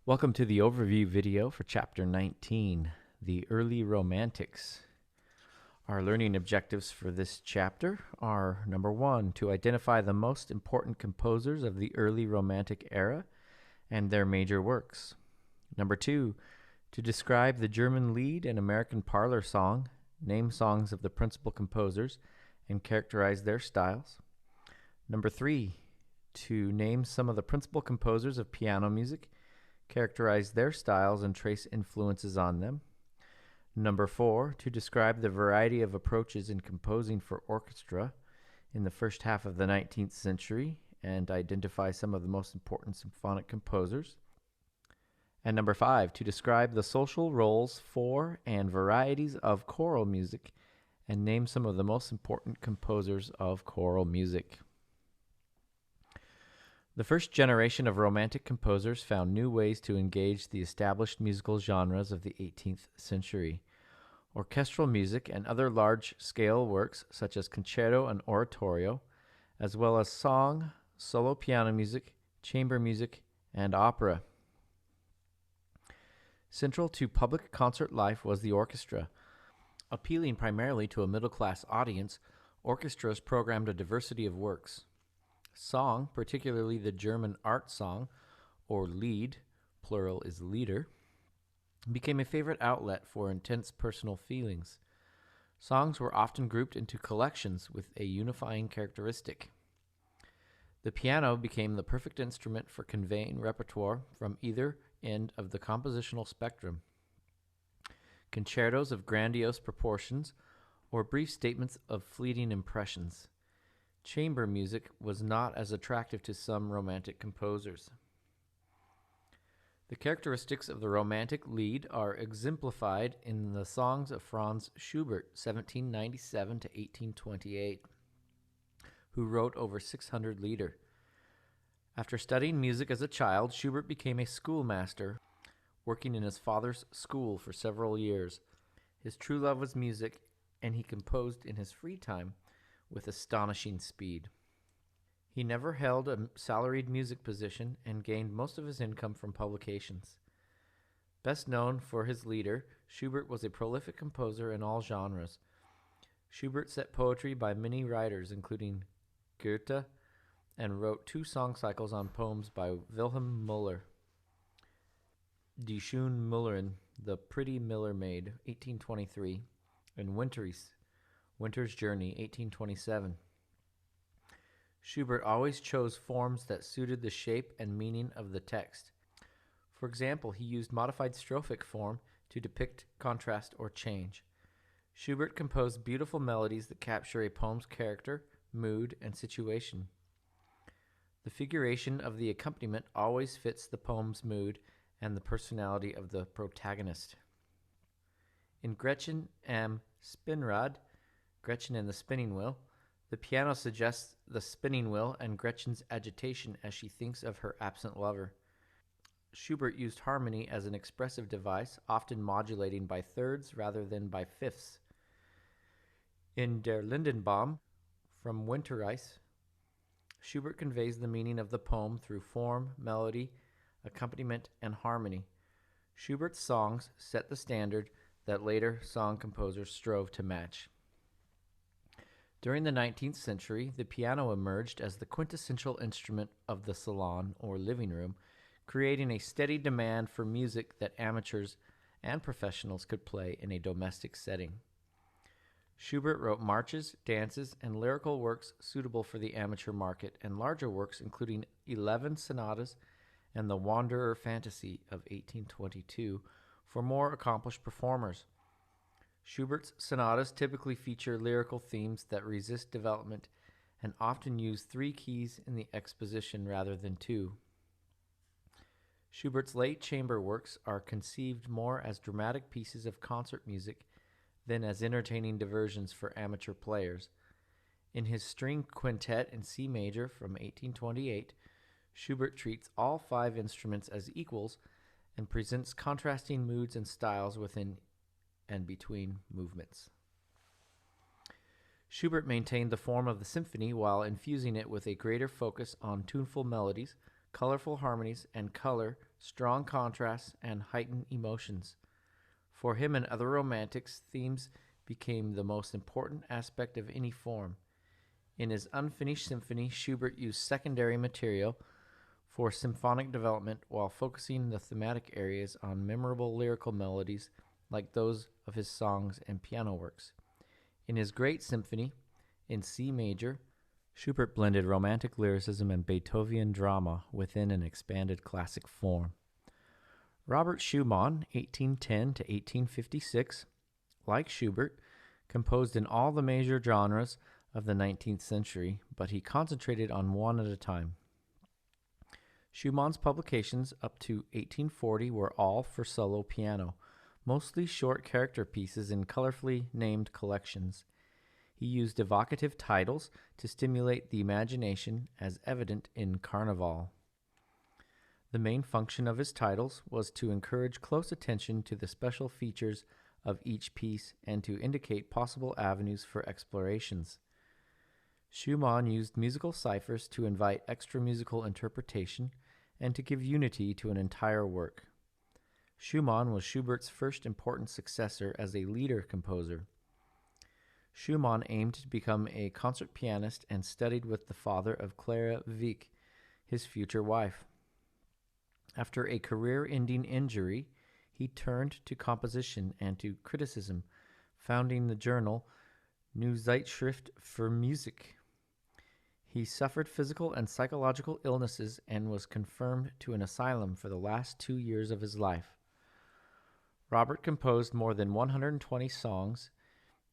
Welcome to the overview video for Chapter 19, The Early Romantics. Our learning objectives for this chapter are, number 1, to identify the most important composers of the early Romantic era and their major works. Number 2, to describe the German Lied and American parlor song, name songs of the principal composers, and characterize their styles. Number 3, to name some of the principal composers of piano music, characterize their styles and trace influences on them. Number 4, to describe the variety of approaches in composing for orchestra in the first half of the 19th century and identify some of the most important symphonic composers. And number 5, to describe the social roles for and varieties of choral music and name some of the most important composers of choral music. The first generation of Romantic composers found new ways to engage the established musical genres of the 18th century. Orchestral music and other large-scale works such as concerto and oratorio, as well as song, solo piano music, chamber music, and opera. Central to public concert life was the orchestra. Appealing primarily to a middle-class audience, orchestras programmed a diversity of works. Song, particularly the German art song, or Lied, plural is Lieder, became a favorite outlet for intense personal feelings. Songs were often grouped into collections with a unifying characteristic. The piano became the perfect instrument for conveying repertoire from either end of the compositional spectrum. Concertos of grandiose proportions or brief statements of fleeting impressions. Chamber music was not as attractive to some Romantic composers. The characteristics of the Romantic Lied are exemplified in the songs of Franz Schubert, 1797 to 1828, who wrote over 600 Lieder. After studying music as a child, Schubert became a schoolmaster, working in his father's school for several years. His true love was music, and he composed in his free time with astonishing speed. He never held a salaried music position and gained most of his income from publications. Best known for his Lieder, Schubert was a prolific composer in all genres. Schubert set poetry by many writers, including Goethe, and wrote 2 song cycles on poems by Wilhelm Müller. Die schöne Müllerin, The Pretty Miller Maid, 1823, and Winter's Journey, 1827. Schubert always chose forms that suited the shape and meaning of the text. For example, he used modified strophic form to depict contrast or change. Schubert composed beautiful melodies that capture a poem's character, mood, and situation. The figuration of the accompaniment always fits the poem's mood and the personality of the protagonist. In Gretchen am Spinnrad, Gretchen and the Spinning Wheel, the piano suggests the spinning wheel and Gretchen's agitation as she thinks of her absent lover. Schubert used harmony as an expressive device, often modulating by thirds rather than by fifths. In Der Lindenbaum, from Winterreise, Schubert conveys the meaning of the poem through form, melody, accompaniment, and harmony. Schubert's songs set the standard that later song composers strove to match. During the 19th century, the piano emerged as the quintessential instrument of the salon or living room, creating a steady demand for music that amateurs and professionals could play in a domestic setting. Schubert wrote marches, dances, and lyrical works suitable for the amateur market, and larger works including 11 sonatas and the Wanderer Fantasy of 1822 for more accomplished performers. Schubert's sonatas typically feature lyrical themes that resist development and often use 3 keys in the exposition rather than 2. Schubert's late chamber works are conceived more as dramatic pieces of concert music than as entertaining diversions for amateur players. In his string quintet in C major from 1828, Schubert treats all 5 instruments as equals and presents contrasting moods and styles within and between movements. Schubert maintained the form of the symphony while infusing it with a greater focus on tuneful melodies, colorful harmonies, and color strong contrasts, and heightened emotions. For him and other romantics, themes became the most important aspect of any form. In his unfinished symphony, Schubert used secondary material for symphonic development while focusing the thematic areas on memorable lyrical melodies like those of his songs and piano works. In his Great Symphony, in C major, Schubert blended romantic lyricism and Beethovenian drama within an expanded classic form. Robert Schumann, 1810 to 1856, like Schubert, composed in all the major genres of the 19th century, but he concentrated on one at a time. Schumann's publications up to 1840 were all for solo piano, mostly short character pieces in colorfully named collections. He used evocative titles to stimulate the imagination, as evident in Carnival. The main function of his titles was to encourage close attention to the special features of each piece and to indicate possible avenues for explorations. Schumann used musical ciphers to invite extra musical interpretation and to give unity to an entire work. Schumann was Schubert's first important successor as a lieder composer. Schumann aimed to become a concert pianist and studied with the father of Clara Wieck, his future wife. After a career-ending injury, he turned to composition and to criticism, founding the journal Neue Zeitschrift für Musik. He suffered physical and psychological illnesses and was confirmed to an asylum for the last 2 years of his life. Robert composed more than 120 songs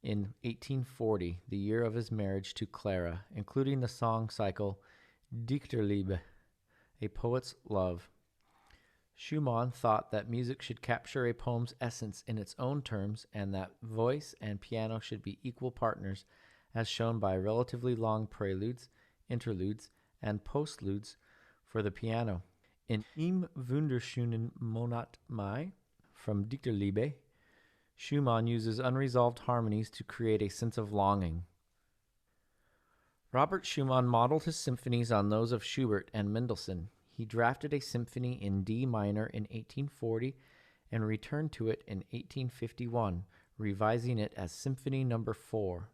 in 1840, the year of his marriage to Clara, including the song cycle Dichterliebe, a poet's love. Schumann thought that music should capture a poem's essence in its own terms and that voice and piano should be equal partners, as shown by relatively long preludes, interludes, and postludes for the piano. In Im wunderschönen Monat Mai, from Dichterliebe, Schumann uses unresolved harmonies to create a sense of longing. Robert Schumann modeled his symphonies on those of Schubert and Mendelssohn. He drafted a symphony in D minor in 1840 and returned to it in 1851, revising it as Symphony No. 4.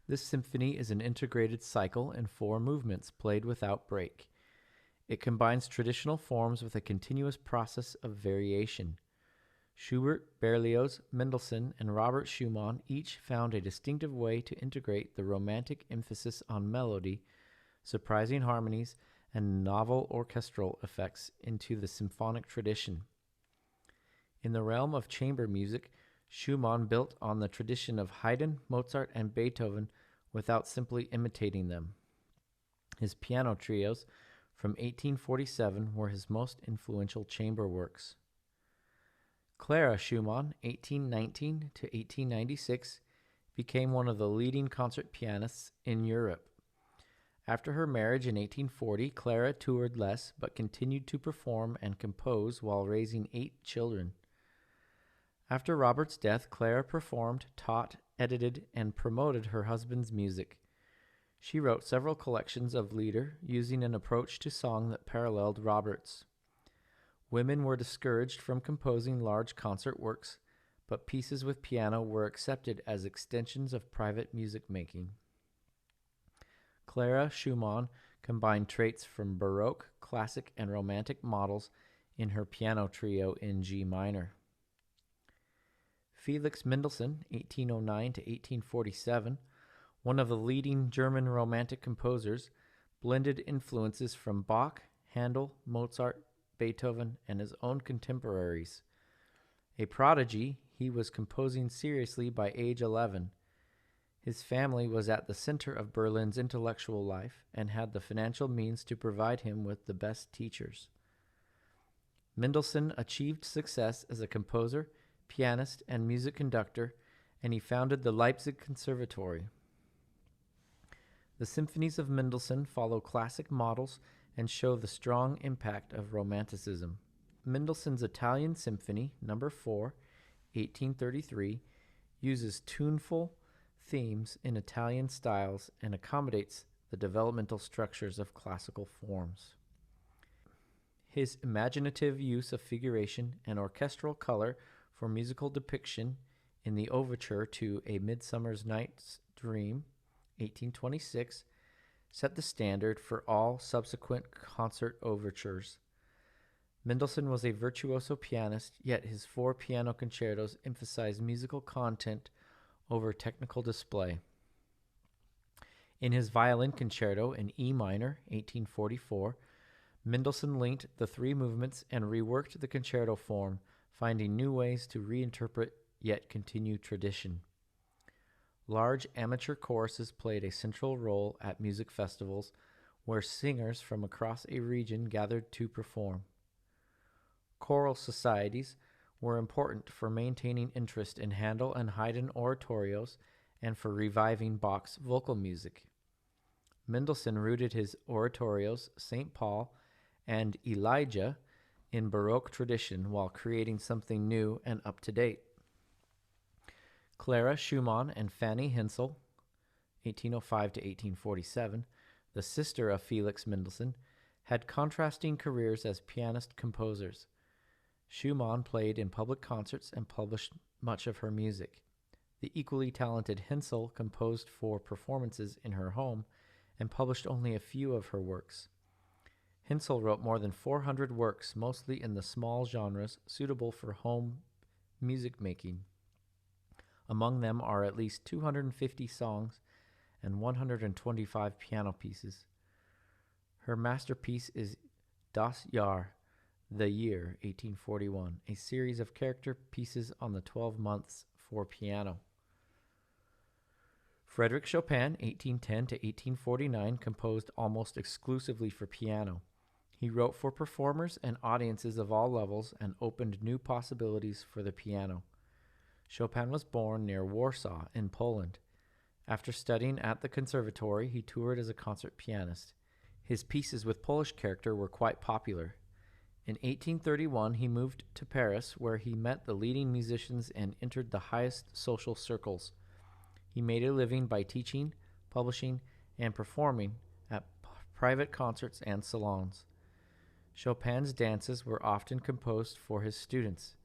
This symphony is an integrated cycle in 4 movements played without break. It combines traditional forms with a continuous process of variation. Schubert, Berlioz, Mendelssohn, and Robert Schumann each found a distinctive way to integrate the romantic emphasis on melody, surprising harmonies, and novel orchestral effects into the symphonic tradition. In the realm of chamber music, Schumann built on the tradition of Haydn, Mozart, and Beethoven without simply imitating them. His piano trios from 1847 were his most influential chamber works. Clara Schumann, 1819 to 1896, became one of the leading concert pianists in Europe. After her marriage in 1840, Clara toured less but continued to perform and compose while raising 8 children. After Robert's death, Clara performed, taught, edited, and promoted her husband's music. She wrote several collections of lieder using an approach to song that paralleled Robert's. Women were discouraged from composing large concert works, but pieces with piano were accepted as extensions of private music making. Clara Schumann combined traits from Baroque, classic, and Romantic models in her piano trio in G minor. Felix Mendelssohn, 1809 to 1847, one of the leading German Romantic composers, blended influences from Bach, Handel, Mozart, Beethoven, and his own contemporaries. A prodigy, he was composing seriously by age 11. His family was at the center of Berlin's intellectual life and had the financial means to provide him with the best teachers. Mendelssohn achieved success as a composer, pianist, and music conductor, and he founded the Leipzig Conservatory. The symphonies of Mendelssohn follow classic models and show the strong impact of Romanticism. Mendelssohn's Italian Symphony, No. 4, 1833, uses tuneful themes in Italian styles and accommodates the developmental structures of classical forms. His imaginative use of figuration and orchestral color for musical depiction in the overture to A Midsummer's Night's Dream, 1826, set the standard for all subsequent concert overtures. Mendelssohn was a virtuoso pianist, yet his 4 piano concertos emphasize musical content over technical display. In his violin concerto in E minor, 1844, Mendelssohn linked the 3 movements and reworked the concerto form, finding new ways to reinterpret yet continue tradition. Large amateur choruses played a central role at music festivals, where singers from across a region gathered to perform. Choral societies were important for maintaining interest in Handel and Haydn oratorios and for reviving Bach's vocal music. Mendelssohn rooted his oratorios, St. Paul and Elijah, in Baroque tradition while creating something new and up-to-date. Clara Schumann and Fanny Hensel, 1805 to 1847, the sister of Felix Mendelssohn, had contrasting careers as pianist-composers. Schumann played in public concerts and published much of her music. The equally talented Hensel composed for performances in her home and published only a few of her works. Hensel wrote more than 400 works, mostly in the small genres suitable for home music making. Among them are at least 250 songs and 125 piano pieces. Her masterpiece is Das Jahr, the Year, 1841, a series of character pieces on the 12 months for piano. Frédéric Chopin, 1810 to 1849, composed almost exclusively for piano. He wrote for performers and audiences of all levels and opened new possibilities for the piano. Chopin was born near Warsaw in Poland. After studying at the conservatory, he toured as a concert pianist. His pieces with Polish character were quite popular. In 1831, he moved to Paris, where he met the leading musicians and entered the highest social circles. He made a living by teaching, publishing, and performing at private concerts and salons. Chopin's dances were often composed for his students.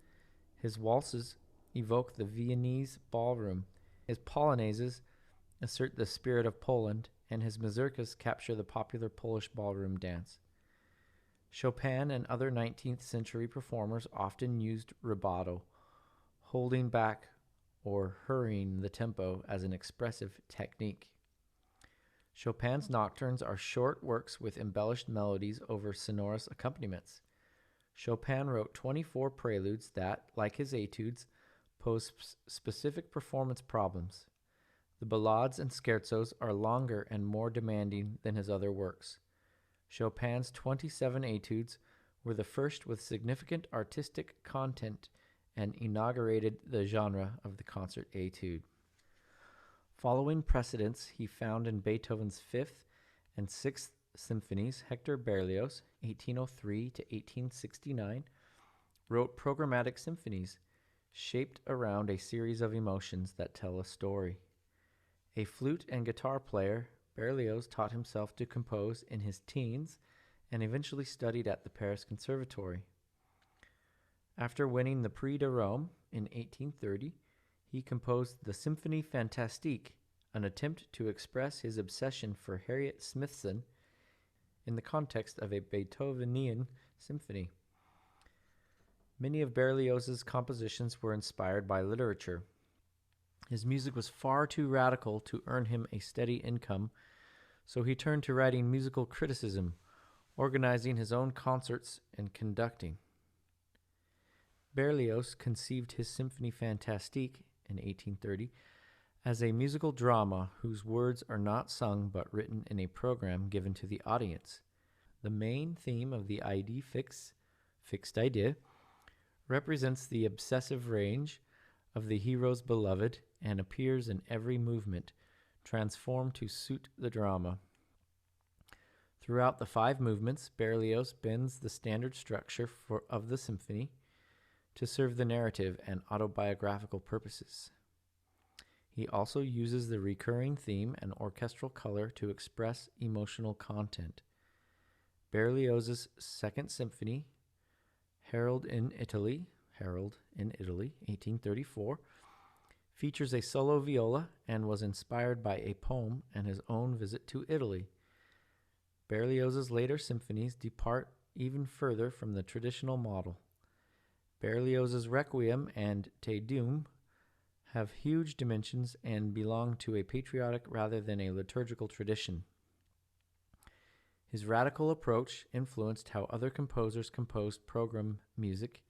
His waltzes evoke the Viennese ballroom. His polonaises assert the spirit of Poland, and his mazurkas capture the popular Polish ballroom dance. Chopin and other 19th century performers often used rubato, holding back or hurrying the tempo as an expressive technique. Chopin's nocturnes are short works with embellished melodies over sonorous accompaniments. Chopin wrote 24 preludes that, like his etudes, pose specific performance problems. The ballades and scherzos are longer and more demanding than his other works. Chopin's 27 etudes were the first with significant artistic content and inaugurated the genre of the concert etude. Following precedents he found in Beethoven's 5th and 6th symphonies, Hector Berlioz, 1803 to 1869, wrote programmatic symphonies shaped around a series of emotions that tell a story. A flute and guitar player, Berlioz taught himself to compose in his teens and eventually studied at the Paris Conservatory. After winning the Prix de Rome in 1830, he composed the Symphonie Fantastique, an attempt to express his obsession for Harriet Smithson in the context of a Beethovenian symphony. Many of Berlioz's compositions were inspired by literature. His music was far too radical to earn him a steady income, so he turned to writing musical criticism, organizing his own concerts and conducting. Berlioz conceived his Symphonie Fantastique in 1830 as a musical drama whose words are not sung but written in a program given to the audience. The main theme of the idée fixe, fixed idea, represents the obsessive rage of the hero's beloved and appears in every movement, transformed to suit the drama. Throughout the 5 movements, Berlioz bends the standard structure of the symphony to serve the narrative and autobiographical purposes. He also uses the recurring theme and orchestral color to express emotional content. Berlioz's Second Symphony, Harold in Italy, 1834, features a solo viola and was inspired by a poem and his own visit to Italy. Berlioz's later symphonies depart even further from the traditional model. Berlioz's Requiem and Te Deum have huge dimensions and belong to a patriotic rather than a liturgical tradition. His radical approach influenced how other composers composed program music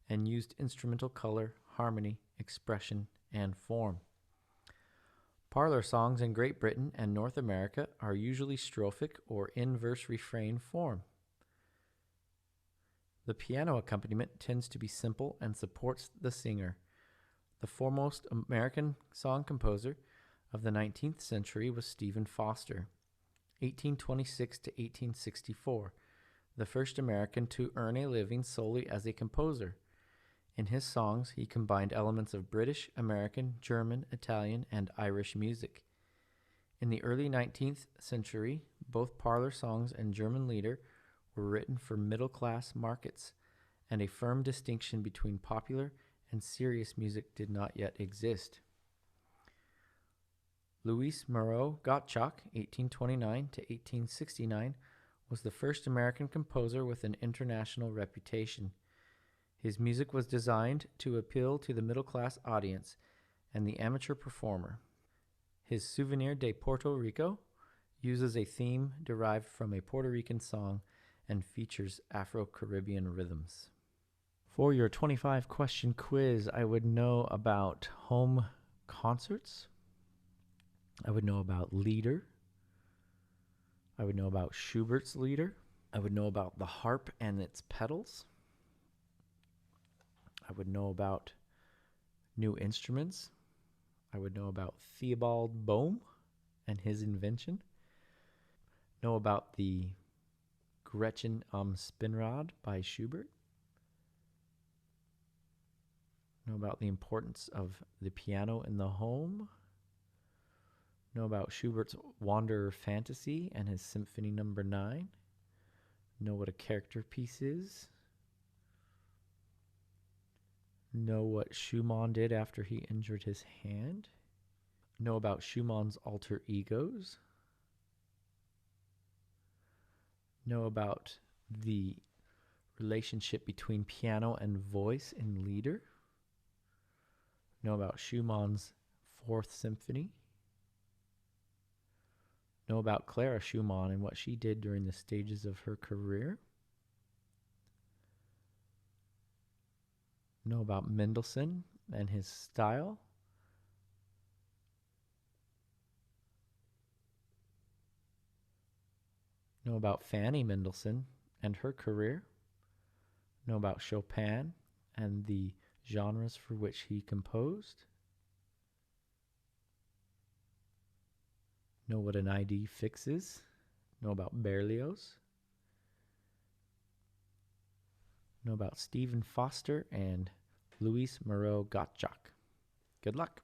and used instrumental color, harmony, expression, and form. Parlor songs in Great Britain and North America are usually strophic or in-verse refrain form. The piano accompaniment tends to be simple and supports the singer. The foremost American song composer of the 19th century was Stephen Foster, 1826 to 1864, the first American to earn a living solely as a composer. In his songs, he combined elements of British, American, German, Italian, and Irish music. In the early 19th century, both parlor songs and German Lieder were written for middle-class markets, and a firm distinction between popular and serious music did not yet exist. Louis Moreau Gottschalk, 1829 to 1869, was the first American composer with an international reputation. His music was designed to appeal to the middle-class audience and the amateur performer. His Souvenir de Puerto Rico uses a theme derived from a Puerto Rican song and features Afro-Caribbean rhythms. For your 25-question quiz, I would know about home concerts. I would know about Lieder. I would know about Schubert's Lieder. I would know about the harp and its pedals. I would know about new instruments. I would know about Theobald Bohm and his invention. Know about the Gretchen am Spinnrad by Schubert. Know about the importance of the piano in the home. Know about Schubert's Wanderer Fantasy and his Symphony No. 9. Know what a character piece is. Know what Schumann did after he injured his hand. Know about Schumann's alter egos. Know about the relationship between piano and voice in Lieder. Know about Schumann's Fourth Symphony. Know about Clara Schumann and what she did during the stages of her career. Know about Mendelssohn and his style. Know about Fanny Mendelssohn and her career. Know about Chopin and the genres for which he composed. Know what an ID fix is. Know about Berlioz. Know about Stephen Foster and Louis Moreau Gottschalk. Good luck.